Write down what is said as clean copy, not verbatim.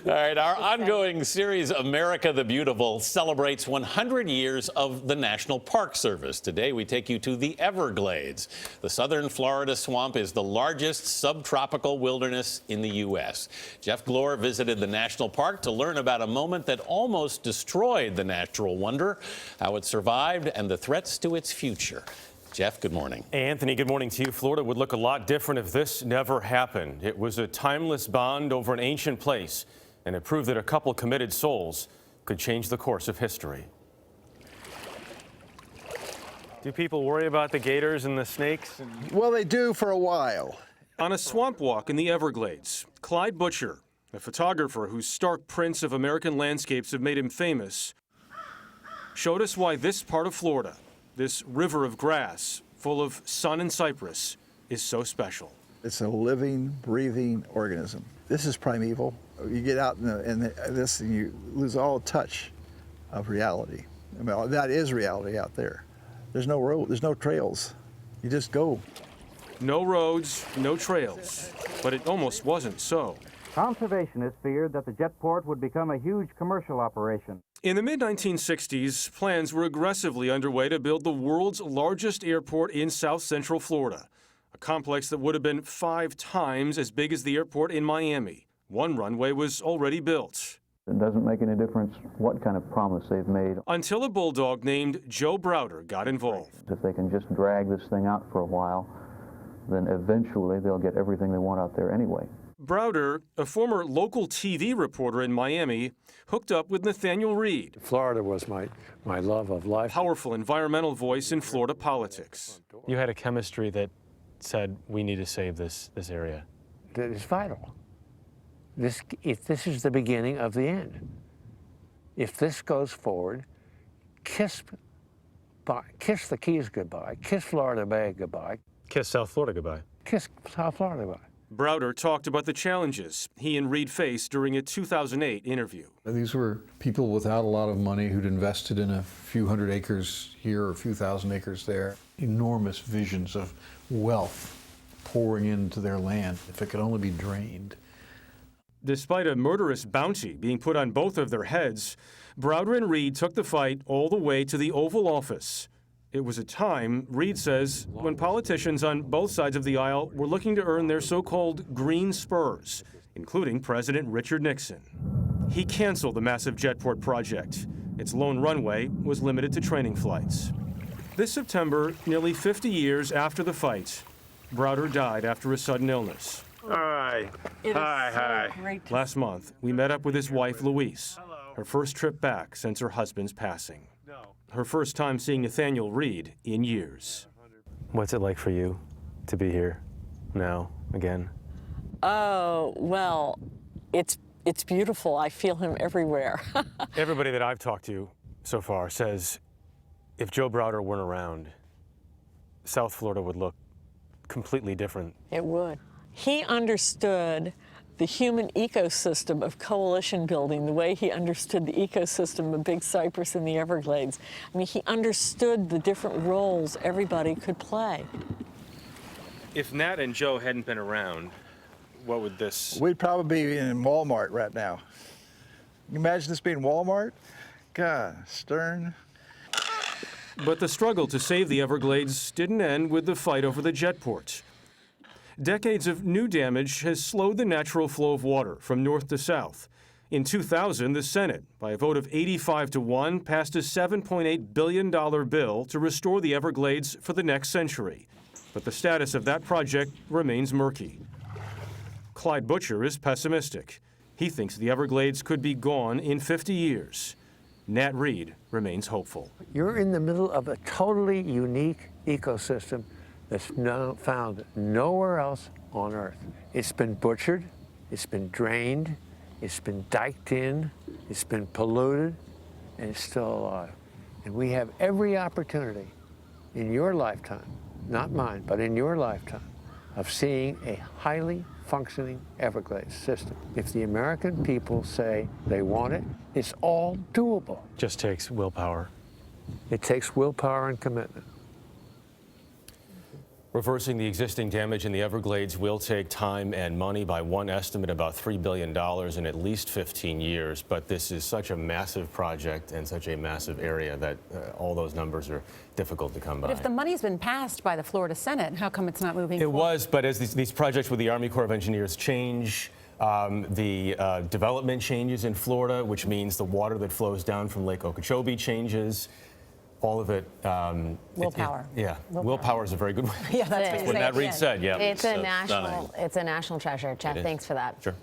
All right, our ongoing series, America the Beautiful, celebrates 100 years of the National Park Service. Today, we take you to the Everglades. The southern Florida swamp is the largest subtropical wilderness in the U.S. Jeff Glor visited the national park to learn about a moment that almost destroyed the natural wonder, how it survived, and the threats to its future. Jeff, good morning. Anthony, good morning to you. Florida would look a lot different if this never happened. It was a timeless bond over an ancient place, and it proved that a couple committed souls could change the course of history. Do people worry about the gators and the snakes? Well, they do for a while. On a swamp walk in the Everglades, Clyde Butcher, a photographer whose stark prints of American landscapes have made him famous, showed us why this part of Florida, this river of grass full of sun and cypress, is so special. It's a living, breathing organism. This is primeval. You get out in this and you lose all touch of reality. I mean, that is reality out there. There's no road, there's no trails. You just go. No roads, no trails, but it almost wasn't so. Conservationists feared that the jetport would become a huge commercial operation. In the mid-1960s, plans were aggressively underway to build the world's largest airport in South Central Florida, a complex that would have been 5 times as big as the airport in Miami. One runway was already built. It doesn't make any difference what kind of promise they've made. Until a bulldog named Joe Browder got involved. If they can just drag this thing out for a while, then eventually they'll get everything they want out there anyway. Browder, a former local TV reporter in Miami, hooked up with Nathaniel Reed. Florida was my love of life. Powerful environmental voice in Florida politics. You had a chemistry that said, we need to save this area. That is vital. This is the beginning of the end. If this goes forward, kiss the Keys goodbye, kiss Florida Bay goodbye. Kiss South Florida goodbye. Kiss South Florida goodbye. Browder talked about the challenges he and Reed faced during a 2008 interview. These were people without a lot of money who'd invested in a few hundred acres here or a few thousand acres there. Enormous visions of wealth pouring into their land if it could only be drained. Despite a murderous bounty being put on both of their heads, Browder and Reed took the fight all the way to the Oval Office. It was a time, Reed says, when politicians on both sides of the aisle were looking to earn their so-called green spurs, including President Richard Nixon. He canceled the massive jetport project. Its lone runway was limited to training flights. This September, nearly 50 years after the fight, Browder died after a sudden illness. Hi. Hi. Last month, we met up with his wife, Louise, her first trip back since her husband's passing. Her first time seeing Nathaniel Reed in years. What's it like for you to be here now, again? Oh, well, it's beautiful. I feel him everywhere. Everybody that I've talked to so far says if Joe Browder weren't around, South Florida would look completely different. It would. He understood the human ecosystem of coalition building the way he understood the ecosystem of Big Cypress and the Everglades. I mean, he understood the different roles everybody could play. If Nat and Joe hadn't been around, what would this... We'd probably be in Walmart right now. Can you imagine this being Walmart? God, stern. But the struggle to save the Everglades didn't end with the fight over the jetport. Decades of new damage has slowed the natural flow of water from north to south. In 2000, the Senate, by a vote of 85-1, passed a $7.8 billion bill to restore the Everglades for the next century. But the status of that project remains murky. Clyde Butcher is pessimistic. He thinks the Everglades could be gone in 50 years. Nat Reed remains hopeful. You're in the middle of a totally unique ecosystem that's found nowhere else on Earth. It's been butchered, it's been drained, it's been diked in, it's been polluted, and it's still alive. And we have every opportunity in your lifetime, not mine, but in your lifetime, of seeing a highly functioning Everglades system. If the American people say they want it, it's all doable. Just takes willpower. It takes willpower and commitment. Reversing the existing damage in the Everglades will take time and money. By one estimate, about $3 billion in at least 15 years. But this is such a massive project and such a massive area that all those numbers are difficult to come by. But if the money's been passed by the Florida Senate, how come it's not moving It forward? was, but as these projects with the Army Corps of Engineers change, the development changes in Florida, which means the water that flows down from Lake Okeechobee changes. All of it. Willpower. Willpower is a very good word. Yeah, that's That's what Matt Reed said. Yeah. It's So a national treasure. Jeff, thanks for that. Sure.